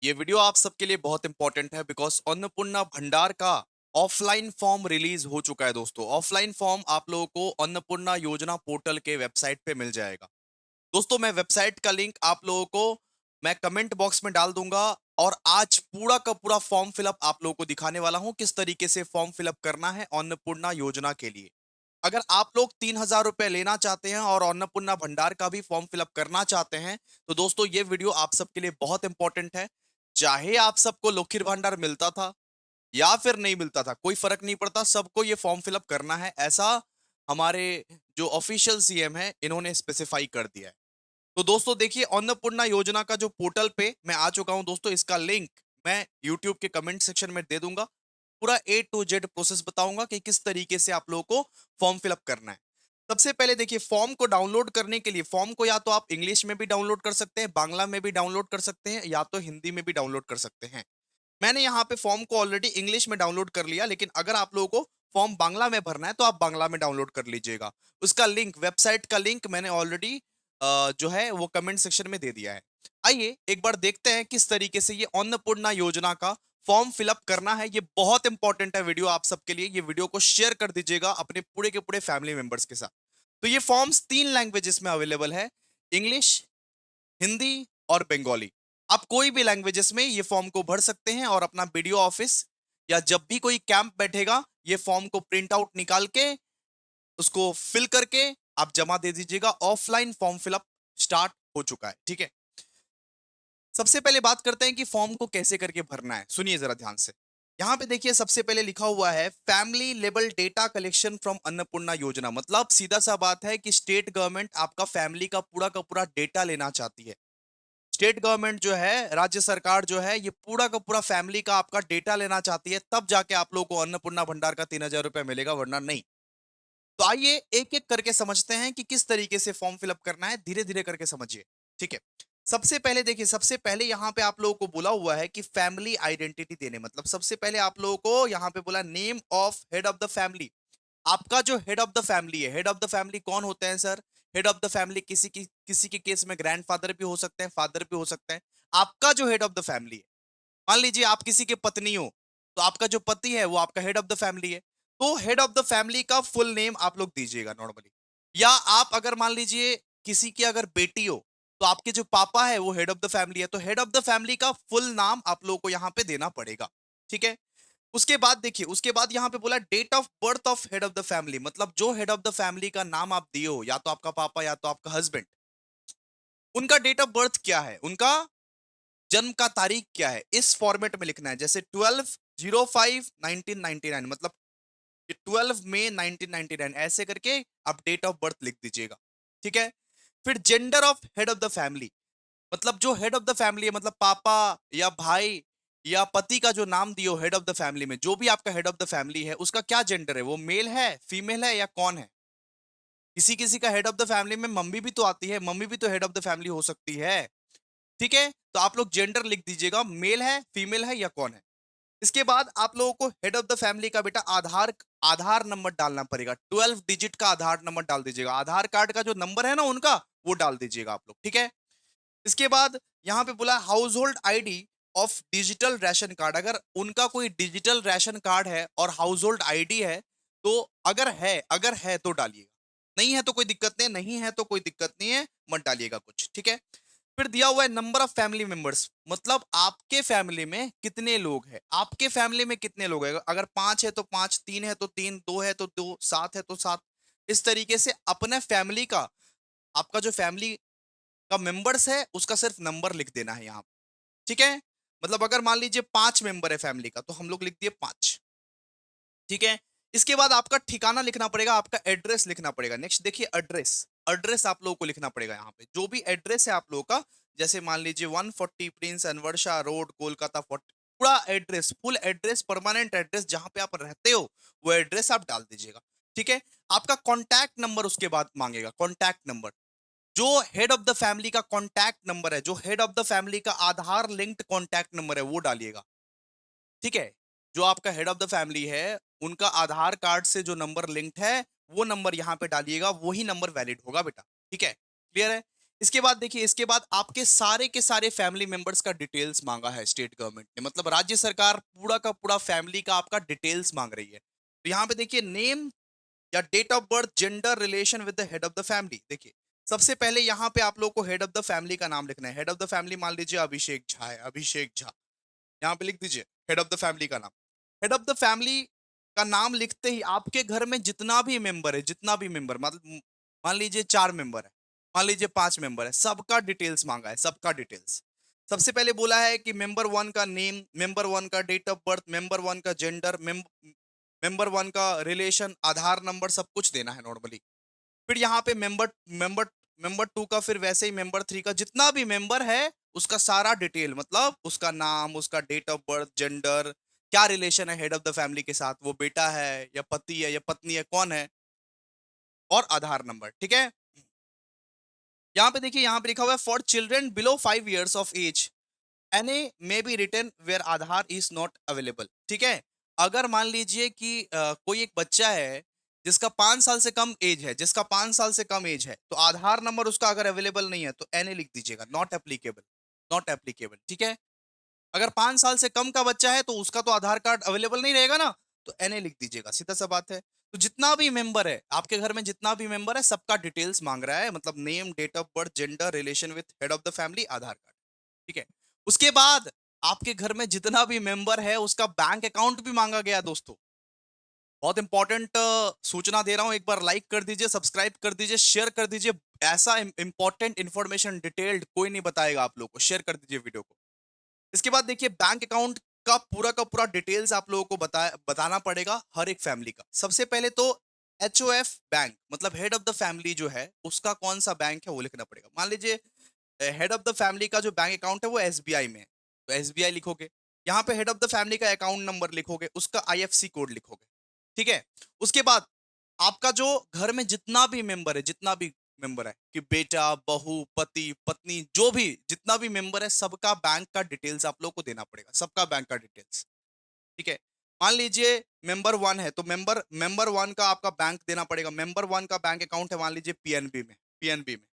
ये वीडियो आप सबके लिए बहुत इंपॉर्टेंट है बिकॉज अन्नपूर्णा भंडार का ऑफलाइन फॉर्म रिलीज हो चुका है दोस्तों। ऑफलाइन फॉर्म आप लोगों को अन्नपूर्णा योजना पोर्टल के वेबसाइट पे मिल जाएगा। दोस्तों मैं वेबसाइट का लिंक आप लोगों को मैं कमेंट बॉक्स में डाल दूंगा। और आज पूरा का पूरा फॉर्म फिलअप आप लोगों को दिखाने वाला हूं किस तरीके से फॉर्म फिलअप करना है अन्नपूर्णा योजना के लिए। अगर आप लोग 3,000 रुपए लेना चाहते हैं और अन्नपूर्णा भंडार का भी फॉर्म फिलअप करना चाहते हैं तो दोस्तों ये वीडियो आप सबके लिए बहुत इंपॉर्टेंट है। चाहे आप सबको लौकिर भंडार मिलता था या फिर नहीं मिलता था, कोई फर्क नहीं पड़ता, सबको ये फॉर्म फिलअप करना है, ऐसा हमारे जो ऑफिशियल सीएम है इन्होंने स्पेसिफाई कर दिया है। तो दोस्तों देखिए, अन्नपूर्णा योजना का जो पोर्टल पे मैं आ चुका हूं दोस्तों, इसका लिंक मैं यूट्यूब के कमेंट सेक्शन में दे दूंगा। पूरा ए टू जेड प्रोसेस बताऊंगा कि किस तरीके से आप लोगों को फॉर्म फिलअप करना है। सबसे पहले देखिए, फॉर्म को डाउनलोड करने के लिए फॉर्म को या तो आप इंग्लिश में भी डाउनलोड कर सकते हैं, बांग्ला में भी डाउनलोड कर सकते हैं, या तो हिंदी में भी डाउनलोड कर सकते हैं। मैंने यहाँ पे फॉर्म को ऑलरेडी इंग्लिश में डाउनलोड कर लिया, लेकिन अगर आप लोगों को फॉर्म बांग्ला में भरना है तो आप बांग्ला में डाउनलोड कर लीजिएगा। उसका लिंक, वेबसाइट का लिंक मैंने ऑलरेडी जो है वो कमेंट सेक्शन में दे दिया है। आइए एक बार देखते हैं किस तरीके से ये अन्नपूर्णा योजना का फॉर्म फिलअप करना है। ये बहुत इंपॉर्टेंट है वीडियो आप सबके लिए। ये वीडियो को शेयर कर दीजिएगा अपने पूरे के पूरे फैमिली मेंबर्स के साथ। तो ये फॉर्म्स 3 लैंग्वेजेस में अवेलेबल है, इंग्लिश, हिंदी और बंगाली। आप कोई भी लैंग्वेजेस में ये फॉर्म को भर सकते हैं और अपना वीडियो ऑफिस या जब भी कोई कैंप बैठेगा ये फॉर्म को प्रिंट आउट निकाल के उसको फिल करके आप जमा दे दीजिएगा। ऑफलाइन फॉर्म फिलअप स्टार्ट हो चुका है, ठीक है। सबसे पहले बात करते हैं कि फॉर्म को कैसे करके भरना है। सुनिए जरा ध्यान से। यहां पे देखिए सबसे पहले लिखा हुआ है family level data collection from Annapurna योजना। मतलब सीधा सा बात है कि स्टेट गवर्नमेंट आपका फैमिली का पूरा डेटा लेना चाहती है। स्टेट गवर्नमेंट जो है, राज्य सरकार जो है, ये पूरा का पूरा फैमिली का आपका डेटा लेना चाहती है, तब जाके आप लोगों को अन्नपूर्णा भंडार का 3,000 रुपए मिलेगा, वरना नहीं। तो आइए एक एक करके समझते हैं कि किस तरीके से फॉर्म फिलअप करना है, धीरे धीरे करके समझिए, ठीक है। सबसे पहले देखिए, सबसे पहले यहां पे आप लोगों को बोला हुआ है कि फैमिली आइडेंटिटी देने, मतलब सबसे पहले आप लोगों को यहां पे बोला name of head of the family. आपका जो हेड ऑफ द फैमिली है, हेड ऑफ द फैमिली कौन होते हैं sir? Head of the family किसी के केस में ग्रैंडफादर भी हो सकते हैं, फादर भी हो सकते हैं। आपका जो हेड ऑफ द फैमिली है, मान लीजिए आप किसी के पत्नी हो, तो आपका जो पति है वो आपका हेड ऑफ द फैमिली है। तो हेड ऑफ द फैमिली का फुल नेम आप लोग दीजिएगा नॉर्मली। या आप अगर मान लीजिए किसी की अगर बेटी हो, तो आपके जो पापा है वो हेड ऑफ द फैमिली है, तो हेड ऑफ द फैमिली का फुल नाम आप लोगों को यहां पे देना पड़ेगा, ठीक है। उसके बाद देखिए, उसके बाद यहां पे बोला date of birth of head of the family. मतलब जो हेड ऑफ द फैमिली का नाम आप दिए हो, या तो आपका पापा या तो आपका हस्बैंड, उनका डेट ऑफ बर्थ क्या है, उनका जन्म का तारीख क्या है, इस फॉर्मेट में लिखना है। जैसे 12/05/1999, मतलब 12 मई 1999, ऐसे करके आप डेट ऑफ बर्थ लिख दीजिएगा, ठीक है। फिर gender of head of the family, मतलब जो हेड ऑफ द फैमिली है, मतलब पापा या भाई या पति का जो नाम दियो हेड ऑफ द फैमिली में, जो भी आपका हेड ऑफ द फैमिली है उसका क्या जेंडर है, वो मेल है, फीमेल है, या कौन है। किसी किसी का हेड ऑफ द फैमिली में मम्मी भी तो आती है, मम्मी भी तो हेड ऑफ द फैमिली हो सकती है, ठीक है। तो आप लोग जेंडर लिख दीजिएगा, मेल है, फीमेल है, या कौन है। इसके बाद आप लोगों को हेड ऑफ द फैमिली का बेटा आधार आधार नंबर डालना पड़ेगा। 12 डिजिट का आधार नंबर डाल दीजिएगा। आधार कार्ड का जो नंबर है ना उनका, वो डाल दीजिएगा आप लोग, ठीक है। इसके बाद यहां पे बोला house hold ID of digital ration card. अगर उनका कोई डिजिटल राशन कार्ड है और हाउस होल्ड आईडी है, तो अगर है तो डालिएगा, नहीं है तो कोई दिक्कत नहीं, नहीं है तो कोई दिक्कत नहीं है, मत डालिएगा कुछ, ठीक है। फिर दिया हुआ है नंबर ऑफ फैमिली मेंबर्स, मतलब आपके फैमिली में कितने लोग हैं, आपके फैमिली में कितने लोग हैं। अगर 5 है तो 5, 3 है तो 3, 2 है तो 2, 7 है तो 7। इस तरीके से अपने फैमिली का, आपका जो फैमिली का मेंबर्स है उसका सिर्फ नंबर लिख देना है यहाँ, ठीक है। मतलब अगर मान लीजिए 5 मेंबर है फैमिली का, तो हम लोग लिख दिए 5, ठीक है। इसके बाद आपका ठिकाना लिखना पड़ेगा, आपका एड्रेस लिखना पड़ेगा। नेक्स्ट देखिए, एड्रेस, एड्रेस आप लोगों को लिखना पड़ेगा यहाँ पे, जो भी एड्रेस है आप लोगों का। जैसे मान लीजिए 140 प्रिंस अनवर्षा रोड, कोलकाता 40, पूरा address, full address, permanent address जहां पे आप रहते हो, वो एड्रेस आप डाल दीजिएगा, ठीक है। आपका कॉन्टैक्ट नंबर उसके बाद मांगेगा, कॉन्टैक्ट नंबर, जो हेड ऑफ द फैमिली का कॉन्टैक्ट नंबर है, जो हेड ऑफ द फैमिली का आधार लिंक्ड कॉन्टैक्ट नंबर है, वो डालिएगा, ठीक है। जो आपका हेड ऑफ द फैमिली है, उनका आधार कार्ड से जो नंबर लिंक्ड है, वो नंबर यहां पे डालिएगा, वही नंबर वैलिड होगा बेटा, ठीक है, क्लियर है। इसके बाद देखिए, इसके बाद आपके सारे के सारे फैमिली मेंबर्स का डिटेल्स मांगा है स्टेट गवर्नमेंट ने, मतलब राज्य सरकार पूरा का पूरा फैमिली का आपका डिटेल्स मांग रही है। तो यहाँ पे देखिए, नेम या date of birth, gender, relation with the head of the family. देखिए, सबसे पहले यहाँ पे आप लोग को हेड ऑफ द फैमिली का नाम लिखना है। हेड ऑफ द फैमिली मान लीजिए अभिषेक झा है, अभिषेक झा, यहाँ पे लिख दीजिए हेड ऑफ द फैमिली का नाम। हेड ऑफ द फैमिली का नाम लिखते ही आपके घर में जितना भी मेंबर है, जितना भी मेंबर, मतलब मान लीजिए 4 मेंबर है, मान लीजिए 5 मेंबर है, सबका डिटेल्स मांगा है, सबका डिटेल्स। सबसे पहले बोला है कि मेंबर वन का नेम, मेंबर वन का date of birth, member one का जेंडर, मेंबर वन का रिलेशन, आधार नंबर, सब कुछ देना है नॉर्मली। फिर यहाँ पे मेंबर मेंबर मेंबर टू का, फिर वैसे ही मेंबर थ्री का, जितना भी मेंबर है उसका सारा डिटेल, मतलब उसका नाम, उसका डेट ऑफ बर्थ, जेंडर, क्या रिलेशन है हेड ऑफ द फैमिली के साथ, वो बेटा है या पति है या पत्नी है, कौन है, और आधार नंबर। ठीक है, यहाँ पे देखिए, यहाँ पे लिखा हुआ है for children below 5 years of age NA may be written where Aadhaar is not available. ठीक है, अगर मान लीजिए कि कोई एक बच्चा है जिसका 5 साल से कम एज है, जिसका 5 साल से कम एज है, तो आधार नंबर उसका अगर अवेलेबल नहीं है तो एनए लिख दीजिएगा, नॉट एप्लीकेबल, नॉट एप्लीकेबल। ठीक है, अगर 5 साल से कम का बच्चा है तो उसका तो आधार कार्ड अवेलेबल नहीं रहेगा ना, तो एनए लिख दीजिएगा, सीधा सा बात है। तो जितना भी मेंबर है आपके घर में, जितना भी मेंबर है, सबका डिटेल्स मांग रहा है, मतलब name, date of birth, gender, relation with head of the family, Aadhaar card. ठीक है, उसके बाद आपके घर में जितना भी मेंबर है उसका बैंक अकाउंट भी मांगा गया दोस्तों। बहुत इंपॉर्टेंट सूचना दे रहा हूं, एक बार लाइक कर दीजिए, सब्सक्राइब कर दीजिए, शेयर कर दीजिए। ऐसा इंपॉर्टेंट इंफॉर्मेशन डिटेल्ड कोई नहीं बताएगा आप लोगों को, शेयर कर दीजिए वीडियो को। इसके बाद देखिए, बैंक अकाउंट का पूरा डिटेल्स आप लोगों को बताना पड़ेगा हर एक फैमिली का। सबसे पहले तो एचओएफ बैंक, मतलब हेड ऑफ द फैमिली जो है उसका कौन सा बैंक है वो लिखना पड़ेगा। मान लीजिए हेड ऑफ द फैमिली का जो बैंक अकाउंट है वो एसबीआई में है, तो एसबीआई लिखोगे। यहाँ पे हेड ऑफ द फैमिली का अकाउंट नंबर लिखोगे, उसका आईएफसी कोड लिखोगे। ठीक है, उसके बाद आपका जो घर में जितना भी मेंबर है, जितना भी मेंबर है, कि बेटा, बहू, पति, पत्नी, जो भी जितना भी मेंबर है, सबका बैंक का डिटेल्स आप लोग को देना पड़ेगा, सबका बैंक का डिटेल्स। ठीक है, मान लीजिए मेंबर वन है तो मेंबर वन का आपका बैंक देना पड़ेगा। मेंबर वन का बैंक अकाउंट है मान लीजिए पीएनबी में,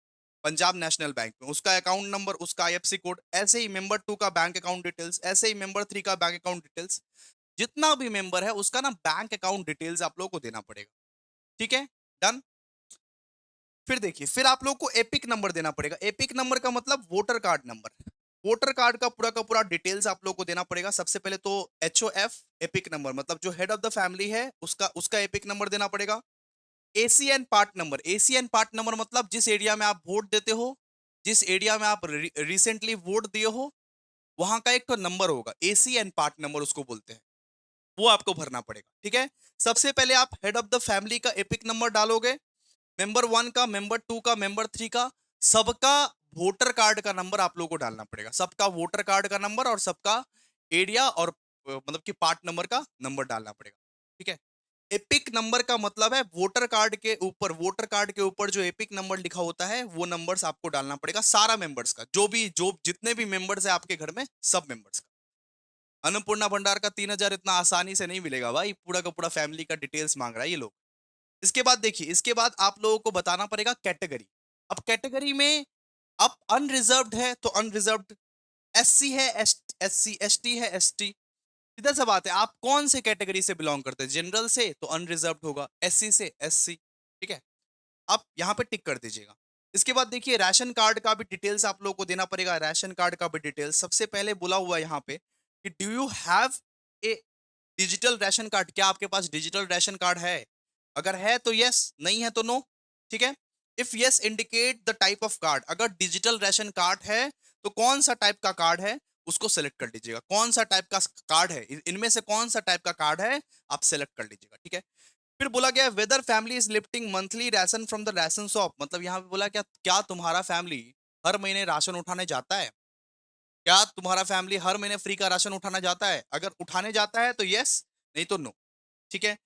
पंजाब नेशनल बैंक में, उसका अकाउंट नंबर, उसका आईएफसी कोड। ऐसे ही मेंबर टू का बैंक अकाउंट डिटेल्स, ऐसे ही मेंबर थ्री का बैंक अकाउंट डिटेल्स। जितना भी मेंबर है उसका ना बैंक अकाउंट डिटेल्स आप लोगों को देना पड़ेगा। ठीक है, डन। फिर देखिए, फिर आप लोग को एपिक नंबर देना पड़ेगा। एपिक नंबर का मतलब voter card number. Voter card का पूरा डिटेल्स आप लोग को देना पड़ेगा। सबसे पहले तो एचओएफ एपिक नंबर, मतलब जो हेड ऑफ द फैमिली है उसका उसका एपिक नंबर देना पड़ेगा। ACN part number, ACN part number मतलब जिस एरिया में आप वोट देते हो, जिस एरिया में आप रिसेंटली वोट दिए हो, वहां का एक तो नंबर होगा, एसीएन पार्ट नंबर उसको बोलते हैं, वो आपको भरना पड़ेगा। ठीक है, सबसे पहले आप हेड ऑफ द फैमिली का एपिक नंबर डालोगे, मेंबर वन का, मेंबर टू का, मेंबर थ्री का, सबका वोटर कार्ड का नंबर आप लोगों को डालना पड़ेगा, सबका वोटर कार्ड का नंबर और सबका एरिया और मतलब कि पार्ट नंबर का नंबर डालना पड़ेगा। ठीक है, एपिक नंबर का मतलब है वोटर कार्ड के ऊपर, वोटर कार्ड के ऊपर जो एपिक नंबर लिखा होता है वो नंबर्स आपको डालना पड़ेगा, सारा मेंबर्स का, जो जितने भी मेंबर्स है आपके घर में, सब मेंबर्स का। अन्नपूर्णा भंडार का 3,000 इतना आसानी से नहीं मिलेगा भाई, पूरा का पूरा फैमिली का डिटेल्स मांग रहा है ये लोग। इसके बाद देखिए, इसके बाद आप लोगों को बताना पड़ेगा कैटेगरी। अब कैटेगरी में अब अनरिजर्व्ड है तो अनरिजर्व्ड, एससी है एससी, एसटी है एसटी। सीधा सा बात है, आप कौन से कैटेगरी से बिलोंग करते हैं, जनरल से तो अनरिजर्व्ड होगा, एससी से एससी। ठीक है, आप यहाँ पे टिक कर दीजिएगा। इसके बाद देखिए, राशन कार्ड का भी डिटेल्स आप लोगों को देना पड़ेगा, राशन कार्ड का भी डिटेल्स। सबसे पहले बोला हुआ है यहाँ पे कि do you have a digital ration card, क्या आपके पास डिजिटल राशन कार्ड है? अगर है तो यस, नहीं है तो नो। ठीक है, if yes indicate the type of card, अगर डिजिटल राशन कार्ड है तो कौन सा टाइप का कार्ड है उसको सेलेक्ट कर लीजिएगा, कौन सा टाइप का कार्ड है, इनमें से कौन सा टाइप का कार्ड है आप सेलेक्ट कर लीजिएगा। ठीक है, फिर बोला गया whether family is lifting monthly ration from the ration shop, मतलब यहाँ पे बोला क्या, क्या तुम्हारा फैमिली हर महीने राशन उठाने जाता है? क्या तुम्हारा फैमिली हर महीने फ्री का राशन उठाना जाता है? अगर उठाने जाता है तो यस, नहीं तो नो। ठीक है,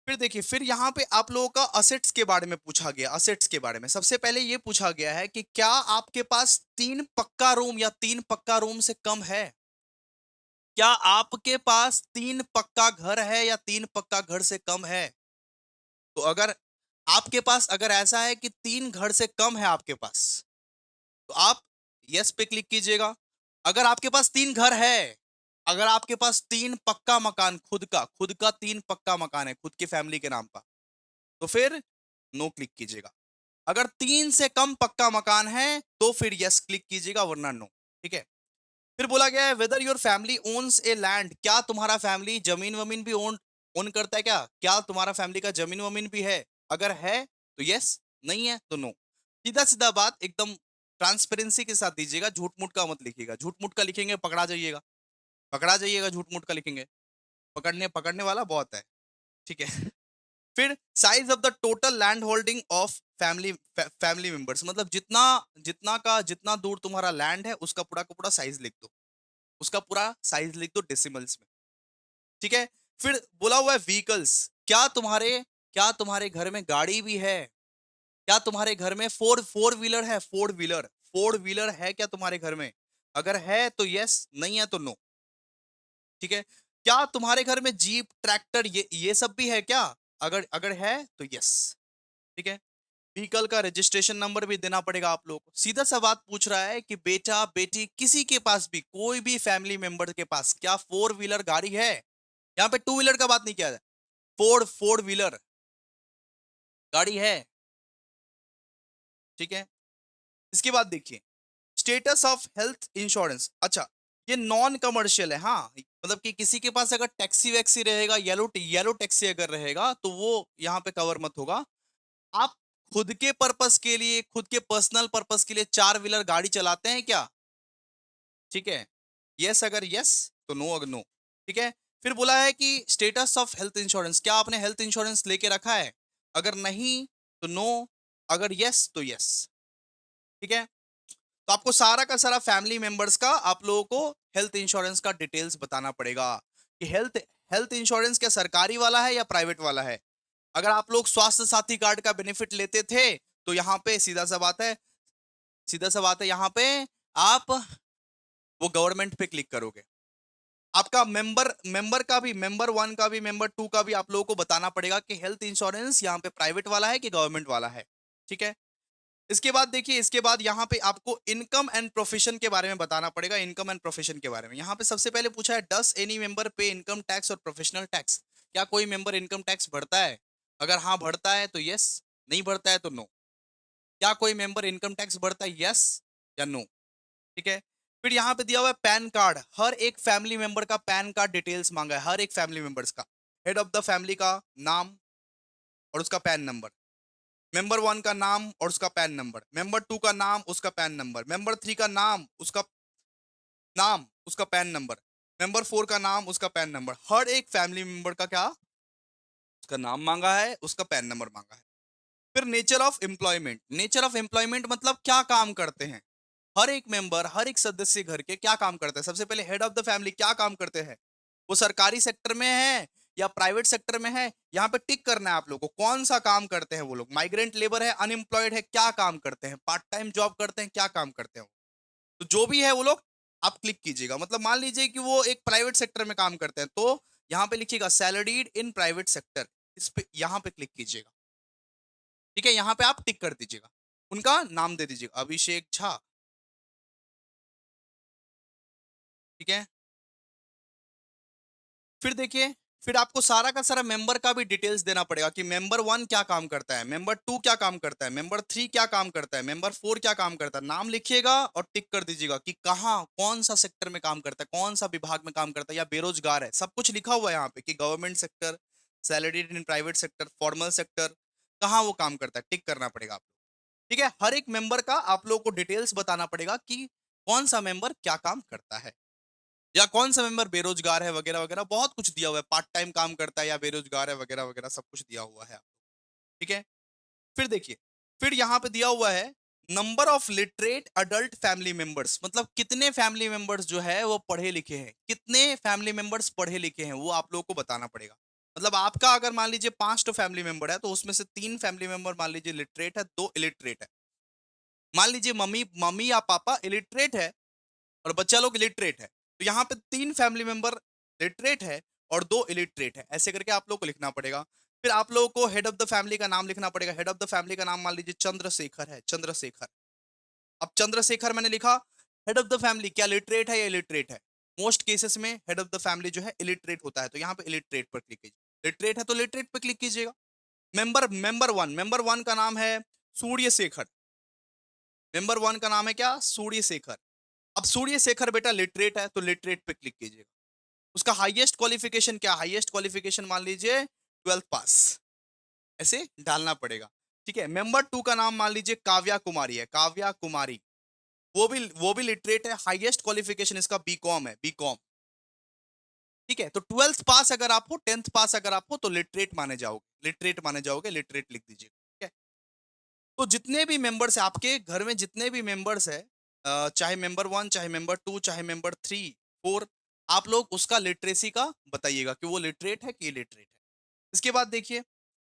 फिर देखिए, फिर यहाँ पे आप लोगों का असेट्स के बारे में पूछा गया। असेट्स के बारे में सबसे पहले ये पूछा गया है कि क्या आपके पास 3 पक्का रूम या 3 पक्का रूम से कम है? क्या आपके पास 3 पक्का घर है या 3 पक्का घर से कम है? तो अगर आपके पास अगर ऐसा है कि 3 घर से कम है आपके पास, तो आप यस पे क्लिक कीजिएगा। अगर आपके पास 3 घर है, अगर आपके पास 3 पक्का मकान खुद का 3 पक्का मकान है, खुद की फैमिली के नाम का, तो फिर नो क्लिक कीजिएगा। अगर 3 से कम पक्का मकान है, तो फिर यस क्लिक कीजिएगा वरना नो, ठीक है? फिर बोला गया है whether your family owns a land, क्या तुम्हारा फैमिली जमीन वमीन भी ओन ओन करता है क्या? क्या तुम्हारा फैमिली का जमीन वमीन भी है? अगर है तो यस, नहीं है तो नो। सीधा सीधा बात एकदम ट्रांसपेरेंसी के साथ दीजिएगा, झूठ मूठ का मत लिखिएगा। झूठ मूठ का लिखेंगे पकड़ा जाइएगा, झूठ मूठ का लिखेंगे, पकड़ने पकड़ने वाला बहुत है, ठीक है। फिर size of the total land holding of family members, मतलब जितना दूर तुम्हारा लैंड है उसका पूरा का पूरा साइज लिख दो, उसका पूरा साइज लिख दो डेसिमल्स में, ठीक है। फिर बोला हुआ है व्हीकल्स, क्या तुम्हारे घर में गाड़ी भी है? क्या तुम्हारे घर में फोर व्हीलर है? फोर व्हीलर है क्या तुम्हारे घर में? अगर है तो यस, नहीं है तो नो, ठीक है। क्या तुम्हारे घर में जीप ट्रैक्टर ये सब भी है क्या? अगर अगर है तो यस, ठीक है। व्हीकल का रजिस्ट्रेशन नंबर भी देना पड़ेगा आप लोगों को। सीधा सा बात पूछ रहा है कि बेटा बेटी किसी के पास भी, कोई भी फैमिली मेंबर के पास क्या फोर व्हीलर गाड़ी है? यहाँ पे टू व्हीलर का बात नहीं किया है, फोर व्हीलर गाड़ी है, ठीक है। इसके बाद देखिए स्टेटस ऑफ हेल्थ इंश्योरेंस। अच्छा, ये नॉन कमर्शियल है, हाँ, मतलब कि किसी के पास अगर टैक्सी वैक्सी रहेगा, येलो टैक्सी अगर रहेगा तो वो यहाँ पे कवर मत होगा। आप खुद के पर्पस के लिए, खुद के पर्सनल पर्पस के लिए चार व्हीलर गाड़ी चलाते हैं क्या? ठीक है, यस अगर यस तो नो अगर नो, ठीक है। फिर बोला है कि स्टेटस ऑफ हेल्थ इंश्योरेंस, क्या आपने हेल्थ इंश्योरेंस लेके रखा है? अगर नहीं तो नो, अगर यस तो यस, ठीक है। तो आपको सारा का सारा फैमिली मेंबर्स का आप लोगों को हेल्थ इंश्योरेंस का डिटेल्स बताना पड़ेगा कि हेल्थ हेल्थ इंश्योरेंस क्या सरकारी वाला है या प्राइवेट वाला है। अगर आप लोग स्वास्थ्य साथी कार्ड का बेनिफिट लेते थे तो यहाँ पे सीधा सा बात है यहाँ पे आप वो गवर्नमेंट पे क्लिक करोगे। आपका मेंबर का भी, मेंबर वन का भी, मेंबर टू का भी आप लोगों को बताना पड़ेगा कि हेल्थ इंश्योरेंस यहाँ पे प्राइवेट वाला है कि गवर्नमेंट वाला है, ठीक है। इसके बाद देखिए, इसके बाद यहाँ पे आपको इनकम एंड प्रोफेशन के बारे में बताना पड़ेगा। इनकम एंड प्रोफेशन के बारे में यहाँ पे सबसे पहले पूछा है डस एनी मेंबर पे इनकम टैक्स और प्रोफेशनल टैक्स, क्या कोई मेंबर इनकम टैक्स भरता है? अगर हाँ भरता है तो यस, नहीं भरता है तो नो। क्या कोई मेंबर इनकम टैक्स भरता है, यस या नो, ठीक है। फिर यहाँ पे दिया हुआ है पैन कार्ड, हर एक फैमिली मेंबर का पैन कार्ड डिटेल्स मांगा है, हर एक फैमिली मेंबर्स का, हेड ऑफ द फैमिली का नाम और उसका पैन नंबर, मेंबर वन का नाम और उसका पैन नंबर, मेंबर टू का नाम उसका पैन नंबर, मेंबर थ्री का नाम उसका पैन नंबर, मेंबर फोर का नाम उसका पैन नंबर, हर एक फैमिली मेंबर का क्या, उसका नाम मांगा है, उसका पैन नंबर मांगा है। फिर नेचर ऑफ एम्प्लॉयमेंट मतलब क्या काम करते हैं हर एक मेंबर, हर एक सदस्य घर के, क्या काम करते हैं। सबसे पहले हेड ऑफ द फैमिली क्या काम करते हैं, वो सरकारी सेक्टर में है या प्राइवेट सेक्टर में है, यहाँ पे टिक करना है आप लोगों को, कौन सा काम करते हैं वो लोग। माइग्रेंट लेबर है, अनएम्प्लॉयड है, क्या काम करते हैं, पार्ट टाइम जॉब करते हैं, क्या काम करते हैं वो। तो जो भी है वो लोग आप क्लिक कीजिएगा। मतलब मान लीजिए कि वो एक प्राइवेट सेक्टर में काम करते हैं तो यहाँ पे लिखिएगा सैलरीड इन प्राइवेट सेक्टर, इस पे यहाँ पे क्लिक कीजिएगा, ठीक है। यहाँ पे आप टिक कर दीजिएगा, उनका नाम दे दीजिएगा अभिषेक झा, ठीक है। फिर देखिए, फिर आपको सारा का सारा मेंबर का भी डिटेल्स देना पड़ेगा कि मेंबर वन क्या काम करता है, मेंबर टू क्या काम करता है, मेंबर थ्री क्या काम करता है, मेंबर फोर क्या काम करता है। नाम लिखिएगा और टिक कर दीजिएगा कि कहाँ कौन सा सेक्टर में काम करता है, कौन सा विभाग में काम करता है या बेरोजगार है, सब कुछ लिखा हुआ है यहाँ पे कि government sector, salaried in private sector, formal sector, कहाँ वो काम करता है, टिक करना पड़ेगा आपको, ठीक है। हर एक मेंबर का आप लोगों को डिटेल्स बताना पड़ेगा कि कौन सा मेंबर क्या काम करता है या कौन सा मेंबर बेरोजगार है वगैरह वगैरह, बहुत कुछ दिया हुआ है, पार्ट टाइम काम करता है या बेरोजगार है वगैरह वगैरह, सब कुछ दिया हुआ है, ठीक है। फिर देखिए, फिर यहाँ पे दिया हुआ है number of literate adult family members, मतलब कितने फैमिली मेंबर्स जो है वो पढ़े लिखे हैं, कितने फैमिली मेंबर्स पढ़े लिखे हैं वो आप लोगों को बताना पड़ेगा। मतलब आपका अगर मान लीजिए 5 तो फैमिली मेंबर है तो उसमें से 3 फैमिली मेंबर मान लीजिए लिटरेट है, 2 इलिटरेट है। मान लीजिए मम्मी मम्मी या पापा इलिटरेट है और बच्चा लोग इलिटरेट है, तो यहाँ पे 3 फैमिली मेंबर लिटरेट है और 2 इलिटरेट है, ऐसे करके आप लोग को लिखना पड़ेगा। फिर आप लोगों को हेड ऑफ द फैमिली का नाम लिखना पड़ेगा। हेड ऑफ द फैमिली का नाम मान लीजिए चंद्रशेखर है, चंद्रशेखर। अब चंद्रशेखर मैंने लिखा, हेड ऑफ द फैमिली क्या लिटरेट है या इलिटरेट है? मोस्ट केसेस में हेड ऑफ द फैमिली जो है इलिटरेट होता है, तो यहाँ पे इलिटरेट पर क्लिक कीजिए। लिटरेट है तो लिटरेट पर क्लिक कीजिएगा। मेंबर वन का नाम है सूर्य शेखर। मेंबर वन का नाम है क्या? सूर्य शेखर। अब सूर्य शेखर बेटा लिटरेट है तो लिटरेट पे क्लिक कीजिएगा। उसका हाईएस्ट क्वालिफिकेशन क्या? हाईएस्ट क्वालिफिकेशन मान लीजिए 12th पास, ऐसे डालना पड़ेगा। ठीक है। मेंबर टू का नाम मान लीजिए काव्या कुमारी है, काव्या कुमारी। वो भी लिटरेट है, हाईएस्ट क्वालिफिकेशन इसका बीकॉम है, बीकॉम। ठीक है। तो 12th पास अगर आप हो, 10th पास अगर आप हो तो लिटरेट माने जाओगे, लिटरेट माने जाओगे, लिटरेट लिख दीजिए। ठीक है। तो जितने भी मेंबर्स है आपके घर में, जितने भी मेंबर्स है, चाहे मेंबर वन, चाहे मेंबर टू, चाहे मेंबर थ्री, फोर, आप लोग उसका लिटरेसी का बताइएगा कि वो लिटरेट है कि इलिटरेट है। इसके बाद देखिए,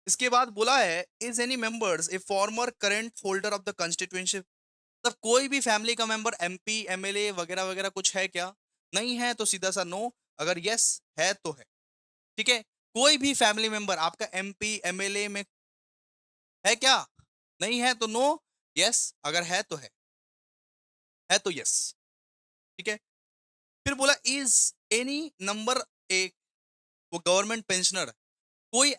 इसके बाद बोला है is any members A farmer current holder of the constituency. मतलब कोई भी फैमिली का मेंबर एमपी, एमएलए वगैरह वगैरह कुछ है क्या? नहीं है तो सीधा सा नो, अगर यस है तो है। ठीक है। कोई भी फैमिली मेंबर आपका एमपी, एमएलए में है क्या? नहीं है तो नो, यस अगर है तो यस। ठीक है। फिर बोला इज एनी नंबर ए, वो गवर्नमेंट पेंशनर, कोई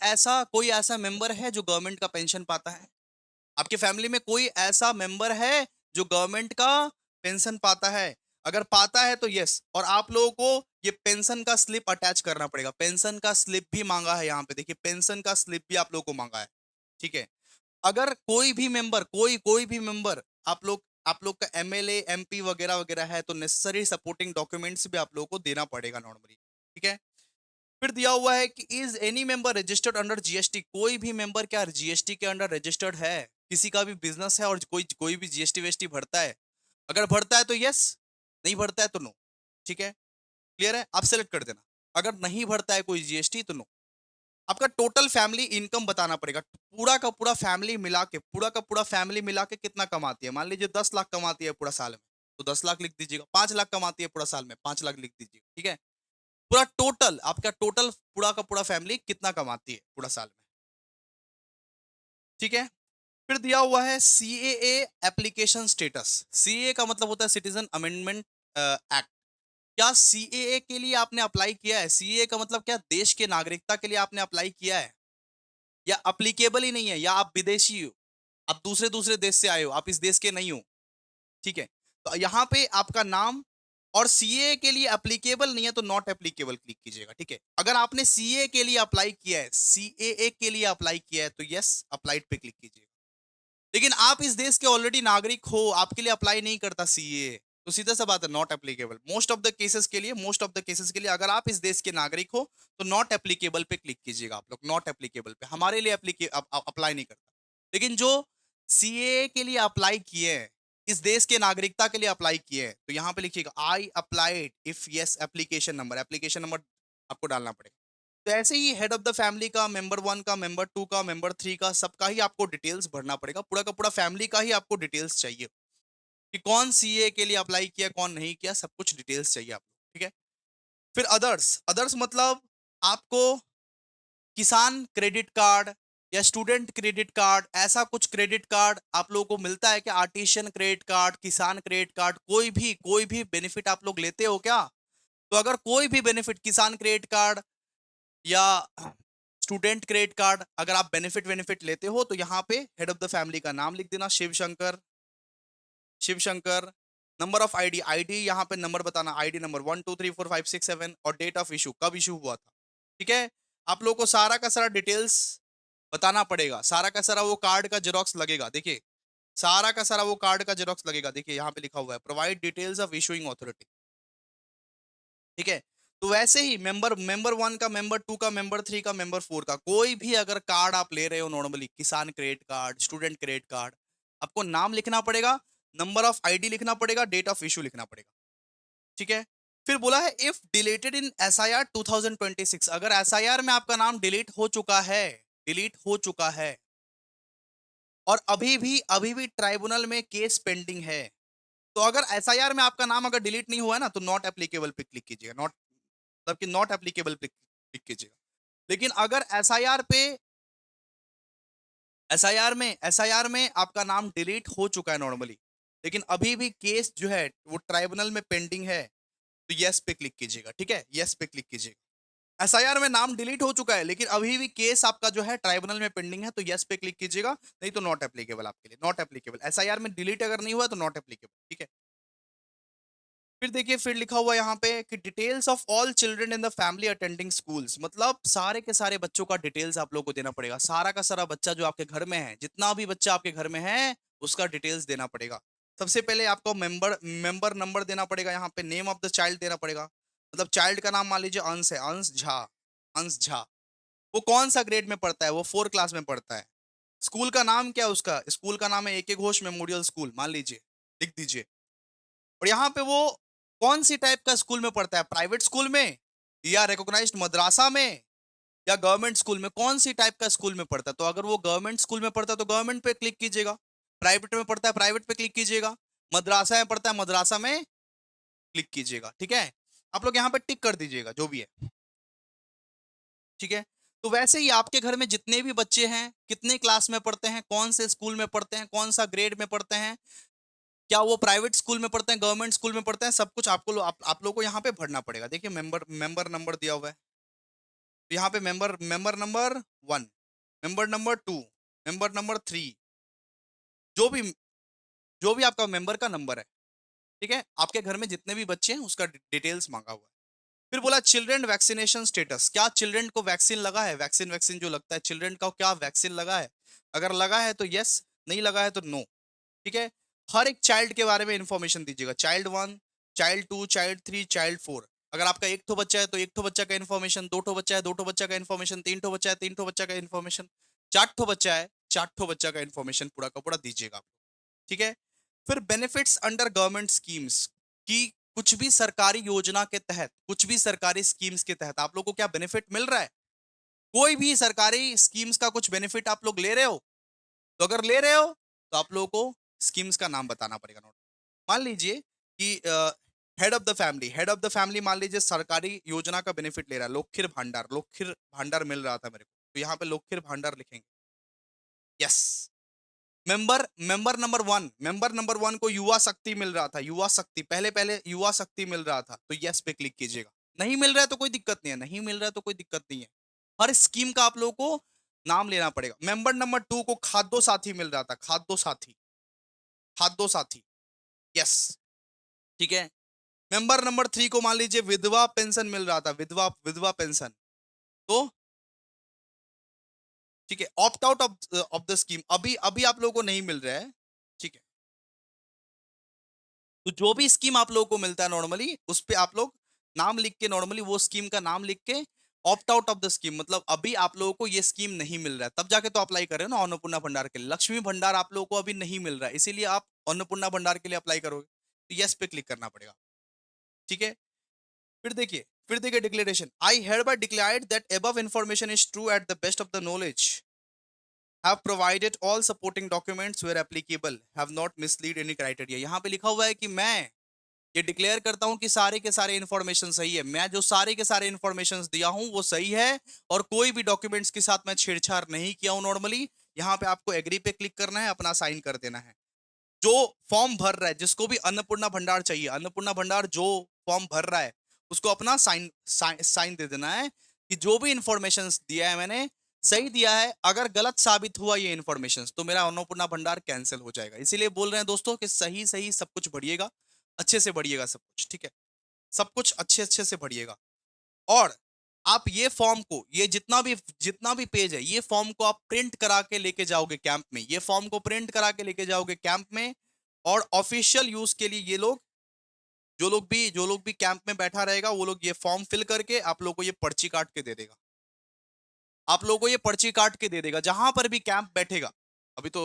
ऐसा मेंबर है जो गवर्नमेंट का पेंशन पाता है? आपके फैमिली में कोई ऐसा मेंबर है जो गवर्नमेंट का पेंशन पाता है? अगर पाता है तो यस, और आप लोगों को ये पेंशन का स्लिप अटैच करना पड़ेगा। पेंशन का स्लिप भी मांगा है यहाँ पे, देखिए पेंशन का स्लिप भी आप लोगों को मांगा है। ठीक है। अगर कोई भी मेंबर, कोई भी मेंबर, आप लोग का एमएलए, एमपी वगैरह वगैरह है तो नेसेसरी सपोर्टिंग डॉक्यूमेंट्स भी आप लोगों को देना पड़ेगा नॉर्मली। ठीक है। फिर दिया हुआ है कि is any member registered under GST, कोई भी मेंबर क्या जीएसटी के अंडर रजिस्टर्ड है? किसी का भी बिजनेस है और कोई कोई भी जीएसटी वेस्टी भरता है? अगर भरता है तो यस, नहीं भरता है तो नो। ठीक है। क्लियर है? आप सेलेक्ट कर देना। अगर नहीं भरता है कोई जीएसटी तो नो। आपका टोटल फैमिली इनकम बताना पड़ेगा, पूरा का पूरा फैमिली मिला के, पूरा का पूरा फैमिली मिला के कितना कमाती है। मान लीजिए 10 लाख कमाती है पूरा साल में, तो 10 लाख लिख दीजिएगा। 5 लाख कमाती है पूरा साल में, 5 लाख लिख दीजिएगा। ठीक है। पूरा टोटल, आपका टोटल पूरा का पूरा फैमिली कितना कमाती है पूरा साल में। ठीक है। फिर दिया हुआ है सीएए एप्लीकेशन स्टेटस। सीएए का मतलब होता है सिटीजन अमेंडमेंट एक्ट। क्या सीएए के लिए आपने अप्लाई किया है? सीएए का मतलब क्या? देश के नागरिकता के लिए आपने अप्लाई किया है, या अप्लीकेबल ही नहीं है, या आप विदेशी हो, आप दूसरे दूसरे देश से आए हो, आप इस देश के नहीं हो। ठीक है। तो यहाँ पे आपका नाम, और सीए के लिए एप्लीकेबल नहीं है तो नॉट एप्लीकेबल क्लिक कीजिएगा। ठीक है। अगर आपने सीए के लिए अप्लाई किया है, सीएए के लिए अप्लाई किया है तो यस अप्लाइड पे क्लिक कीजिएगा। लेकिन आप इस देश के ऑलरेडी नागरिक हो, आपके लिए अप्लाई नहीं करता सीए, तो सीधा सा बात है not applicable. Most of the cases के लिए, मोस्ट ऑफ द केसेस के लिए अगर आप इस देश के नागरिक हो तो नॉट एप्लीकेबल पे क्लिक कीजिएगा। आप लोग नॉट एप्लीकेबल पे, हमारे लिए अप्लाई नहीं करता। लेकिन जो सीए के लिए अप्लाई किए हैं, इस देश के नागरिकता के लिए अप्लाई किए हैं, तो यहाँ पे लिखिएगा I applied if yes application number आपको डालना पड़ेगा। तो ऐसे ही हेड ऑफ द फैमिली का, मेंबर वन का, मेंबर टू का, मेंबर थ्री का, सबका ही आपको डिटेल्स भरना पड़ेगा। पूरा का पूरा फैमिली का ही आपको डिटेल्स चाहिए कि कौन सीए के लिए अप्लाई किया, कौन नहीं किया, सब कुछ डिटेल्स चाहिए आपको। ठीक है। फिर अदर्स, अदर्स मतलब आपको किसान क्रेडिट कार्ड या स्टूडेंट क्रेडिट कार्ड, ऐसा कुछ क्रेडिट कार्ड आप लोगों को मिलता है क्या? आर्टिशियन क्रेडिट कार्ड, किसान क्रेडिट कार्ड, कोई भी बेनिफिट आप लोग लेते हो क्या? तो अगर कोई भी बेनिफिट, किसान क्रेडिट कार्ड या स्टूडेंट क्रेडिट कार्ड, अगर आप बेनिफिट बेनिफिट लेते हो तो यहाँ पे हेड ऑफ द फैमिली का नाम लिख देना, Shiv Shankar, Shiv Shankar. Number of ID, ID यहाँ पे नंबर बताना, आईडी नंबर 1 2 3 4 5 6 7, और डेट ऑफ इशू, कब इशू हुआ था। ठीक है। आप लोगों को सारा का सारा डिटेल्स बताना पड़ेगा, सारा का सारा वो कार्ड का जेरोक्स लगेगा। देखिए सारा का सारा वो कार्ड का जेरोक्स लगेगा। देखिए यहाँ पे लिखा हुआ है provide details of issuing authority. ठीक है। तो वैसे ही मेंबर वन का, मेंबर टू का, मेंबर थ्री का, मेंबर फोर का, कोई भी अगर कार्ड आप ले रहे हो नॉर्मली, किसान credit card, student credit card, आपको नाम लिखना पड़ेगा, नंबर ऑफ आईडी लिखना पड़ेगा, डेट ऑफ इशू लिखना पड़ेगा। ठीक है। फिर बोला है इफ डिलीटेड इन एसआईआर 2026, अगर एसआईआर में आपका नाम डिलीट हो चुका है, डिलीट हो चुका है, और अभी भी ट्राइब्यूनल में केस पेंडिंग है, तो अगर एसआईआर में आपका नाम अगर डिलीट नहीं हुआ है ना तो नॉट एप्लीकेबल पे क्लिक कीजिएगा। नॉट मतलब कि नॉट एप्लीकेबल पे क्लिक कीजिएगा। लेकिन अगर एसआईआर पे एसआईआर में आपका नाम डिलीट हो चुका है नॉर्मली, लेकिन अभी भी केस जो है वो ट्राइब्यूनल में पेंडिंग है, तो यस पे क्लिक कीजिएगा, ठीक है, यस पे क्लिक कीजिएगा। एसआईआर में नाम डिलीट हो चुका है लेकिन अभी भी केस आपका जो है ट्राइब्यूनल में पेंडिंग है, तो यस पे क्लिक कीजिएगा, नहीं तो नॉट एप्लीकेबल आपके लिए, नॉट एप्लीकेबल। एसआईआर में डिलीट अगर नहीं हुआ तो नॉट एप्लीकेबल, ठीक है। फिर देखिए, फिर लिखा हुआ है यहाँ पे कि details of all children in the family attending schools, मतलब सारे के सारे बच्चों का डिटेल्स आप लोगों को देना पड़ेगा। सारा का सारा बच्चा जो आपके घर में है, जितना भी बच्चा आपके घर में है, उसका डिटेल्स देना पड़ेगा। सबसे पहले आपको मेंबर मेंबर नंबर देना पड़ेगा, यहाँ पे नेम ऑफ द चाइल्ड देना पड़ेगा। मतलब चाइल्ड का नाम मान लीजिए अंश है, अंश झा, अंश झा। वो कौन सा ग्रेड में पढ़ता है? वो 4 क्लास में पढ़ता है। स्कूल का नाम क्या है उसका? स्कूल का नाम है ए के घोष मेमोरियल स्कूल, मान लीजिए, लिख दीजिए। और यहाँ पे वो कौन सी टाइप का स्कूल में पढ़ता है? प्राइवेट स्कूल में, या रिकॉग्नाइज्ड मदरसा में, या गवर्नमेंट स्कूल में? कौन सी टाइप का स्कूल में पढ़ता है? तो अगर वो गवर्नमेंट स्कूल में पढ़ता है तो गवर्नमेंट पे क्लिक कीजिएगा, प्राइवेट में पढ़ता है प्राइवेट पे क्लिक कीजिएगा, मदरसा में पढ़ता है मदरसा में क्लिक कीजिएगा, ठीक है। आप लोग यहाँ पे टिक कर दीजिएगा जो भी है, ठीक है। तो वैसे ही आपके घर में जितने भी बच्चे हैं, कितने क्लास में पढ़ते हैं, कौन से स्कूल में पढ़ते हैं, कौन सा ग्रेड में पढ़ते हैं, क्या वो प्राइवेट स्कूल में पढ़ते हैं, गवर्नमेंट स्कूल में पढ़ते हैं, सब कुछ आप लोग को यहाँ पे भरना पड़ेगा। देखिए, मेंबर मेंबर नंबर दिया हुआ है, तो यहाँ पे member member number 1, member number 2, member number 3, जो भी जो भी आपका मेंबर का नंबर है, ठीक है। आपके घर में जितने भी बच्चे हैं उसका डिटेल्स मांगा हुआ है। फिर बोला चिल्ड्रन वैक्सीनेशन स्टेटस, क्या चिल्ड्रन को वैक्सीन लगा है? वैक्सीन वैक्सीन जो लगता है, चिल्ड्रन का क्या वैक्सीन लगा है? अगर लगा है तो यस, नहीं लगा है तो नो, ठीक है। हर एक चाइल्ड के बारे में इंफॉर्मेशन दीजिएगा, चाइल्ड 1, चाइल्ड 2, चाइल्ड 3, चाइल्ड 4। अगर आपका एक ठो बच्चा है तो एक ठो बच्चा का इन्फॉर्मेशन, दो ठो बच्चा है दो ठो बच्चा का इन्फॉर्मेशन, तीन ठो बच्चा है तीन ठो बच्चा का इन्फॉर्मेशन, चार ठो बच्चा है चार ठो बच्चा का इन्फॉर्मेशन पूरा का पूरा दीजिएगा, ठीक है। फिर बेनिफिट्स अंडर गवर्नमेंट स्कीम्स, की कुछ भी सरकारी योजना के तहत, कुछ भी सरकारी स्कीम्स के तहत आप लोग को क्या बेनिफिट मिल रहा है? कोई भी सरकारी स्कीम्स का कुछ बेनिफिट आप लोग ले रहे हो? तो अगर ले रहे हो तो आप लोगों को स्कीम्स का नाम बताना पड़ेगा। नोट, मान लीजिए कि हेड ऑफ द फैमिली मान लीजिए सरकारी योजना का बेनिफिट ले रहा है, लोकखिर भांडार मिल रहा था मेरे को, तो यहाँ पे लोकखिर भांडार लिखेंगे, यस। मेंबर नंबर 1 को युवा शक्ति मिल रहा था, युवा शक्ति, पहले पहले युवा शक्ति मिल रहा था, तो यस पे क्लिक कीजिएगा। नहीं मिल रहा है तो कोई दिक्कत नहीं है, नहीं मिल रहा है तो कोई दिक्कत नहीं है। हर स्कीम का आप लोगों को नाम लेना पड़ेगा। मेंबर नंबर 2 को खाद्य साथी मिल रहा था, खाद्य साथी, खाद्य साथी, यस, ठीक है। मेंबर नंबर 3 को मान लीजिए विधवा पेंशन मिल रहा था, विधवा विधवा पेंशन, तो ठीक है, opt out of the scheme, अभी अभी आप लोगों को नहीं मिल रहा है, ठीक है। तो जो भी स्कीम आप लोगों को मिलता है नॉर्मली, उस पे आप लोग नाम लिख के, नॉर्मली वो स्कीम का नाम लिख के, opt out of the scheme, मतलब अभी आप लोगों को ये स्कीम नहीं मिल रहा है, तब जाके तो अप्लाई कर रहे हो ना अन्नपूर्णा भंडार के लिए। लक्ष्मी भंडार आप लोगों को अभी नहीं मिल रहा है, इसीलिए आप अन्नपूर्णा भंडार के लिए अप्लाई करोगे, तो यस पे क्लिक करना पड़ेगा, ठीक है। फिर देखिए declaration, I hereby declared that above information is true at the best of the knowledge, have provided all supporting documents where applicable, have not misled any criteria. यहाँ पे लिखा हुआ है कि मैं ये डिक्लेयर करता हूं कि सारे के सारे इन्फॉर्मेशन सही है, मैं जो सारे के सारे इन्फॉर्मेशन दिया हूं वो सही है, और कोई भी डॉक्यूमेंट्स के साथ मैं छेड़छाड़ नहीं किया हूं नॉर्मली। यहाँ पे आपको एग्री पे क्लिक करना है, अपना साइन कर देना है। जो फॉर्म भर रहा है, जिसको भी अन्नपूर्णा भंडार चाहिए, अन्नपूर्णा भंडार जो फॉर्म भर रहा है, उसको अपना साइन साइन दे देना है कि जो भी इंफॉर्मेशन दिया है मैंने सही दिया है। अगर गलत साबित हुआ ये इन्फॉर्मेशन, तो मेरा अन्नपूर्णा भंडार कैंसिल हो जाएगा। इसीलिए बोल रहे हैं दोस्तों कि सही सही सब कुछ भरिएगा, अच्छे से भरिएगा सब कुछ, ठीक है। सब कुछ अच्छे अच्छे से भरिएगा। और आप ये फॉर्म को, ये जितना भी पेज है, ये फॉर्म को आप प्रिंट करा के लेके जाओगे कैंप में, ये फॉर्म को प्रिंट करा के लेके जाओगे कैंप में, और ऑफिशियल यूज के लिए ये लोग, जो लोग भी कैंप में बैठा रहेगा, वो लोग ये फॉर्म फिल करके आप लोग को ये पर्ची काट के दे देगा। आप लोगों को ये पर्ची काट के दे देगा, जहां पर भी कैंप बैठेगा। अभी तो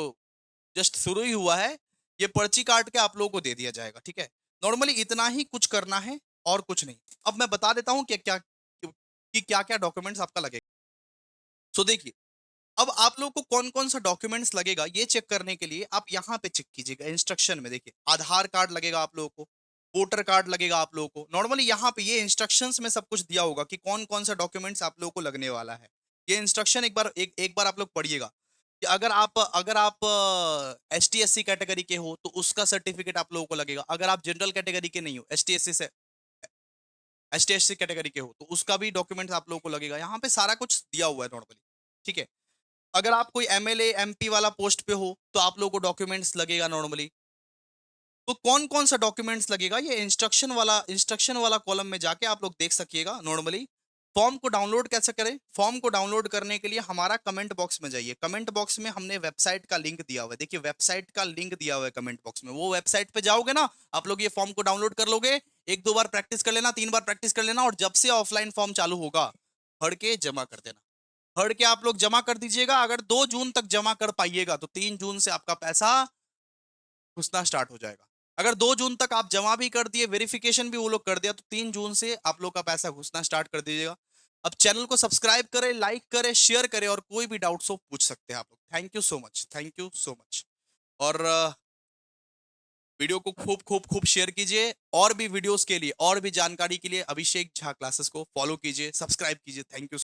जस्ट शुरू ही हुआ है, ये पर्ची काट के आप लोगों को दे दिया जाएगा, ठीक है। नॉर्मली इतना ही कुछ करना है और कुछ नहीं। अब मैं बता देता हूं कि क्या क्या डॉक्यूमेंट्स आपका लगेगा। सो देखिए, अब आप लोग को कौन कौन सा डॉक्यूमेंट्स लगेगा ये चेक करने के लिए आप यहाँ पे चेक कीजिएगा इंस्ट्रक्शन में। देखिए, आधार कार्ड लगेगा आप लोगों को, वोटर कार्ड लगेगा आप लोगों को। नॉर्मली यहाँ पे ये इंस्ट्रक्शंस में सब कुछ दिया होगा कि कौन कौन सा डॉक्यूमेंट्स आप लोगों को लगने वाला है। ये इंस्ट्रक्शन एक बार आप लोग पढ़िएगा। कि अगर आप एसटी-एससी कैटेगरी के हो, तो उसका सर्टिफिकेट आप लोगों को लगेगा। अगर आप जनरल कैटेगरी के नहीं हो, एसटी-एससी कैटेगरी के हो, तो उसका भी डॉक्यूमेंट्स आप लोगों को लगेगा। यहाँ पे सारा कुछ दिया हुआ है नॉर्मली, ठीक है? अगर आप कोई एमएलए, एमपी वाला पोस्ट पे हो, तो आप लोगों को डॉक्यूमेंट्स लगेगा नॉर्मली। तो कौन-कौन सा डॉक्यूमेंट्स लगेगा, ये इंस्ट्रक्शन वाला कॉलम में जाके आप लोग देख सकिएगा नॉर्मली। फॉर्म को डाउनलोड कैसे करें? फॉर्म को डाउनलोड करने के लिए हमारा कमेंट बॉक्स में जाइए। कमेंट बॉक्स में हमने वेबसाइट का लिंक दिया हुआ है। देखिए वेबसाइट का लिंक दिया हुआ है कमेंट बॉक्स में। वो वेबसाइट पे जाओगे ना, आप लोग ये फॉर्म को डाउनलोड कर लोगे। 1-2 बार प्रैक्टिस कर लेना, 3 बार प्रैक्टिस कर लेना और जब से ऑफलाइन फॉर्म चालू होगा, भर के जमा कर देना। भर के आप लोग जमा कर दीजिएगा। अगर 2 जून तक जमा कर पाइएगा, तो 3 जून से आपका पैसा घुसना स्टार्ट हो जाएगा। अगर 2 जून तक आप जमा भी कर दिए, वेरिफिकेशन भी वो लोग कर दिया, तो 3 जून से आप लोग का पैसा घुसना स्टार्ट कर दीजिएगा। अब चैनल को सब्सक्राइब करें, लाइक करें, शेयर करें और कोई भी डाउट्स हो पूछ सकते हैं आप लोग। Thank you so much, thank you so much. और वीडियो को खूब खूब खूब शेयर कीजिए। और भी वीडियोस के लिए और भी जानकारी के लिए अभिषेक झा क्लासेस को फॉलो कीजिए, सब्सक्राइब कीजिए। Thank you.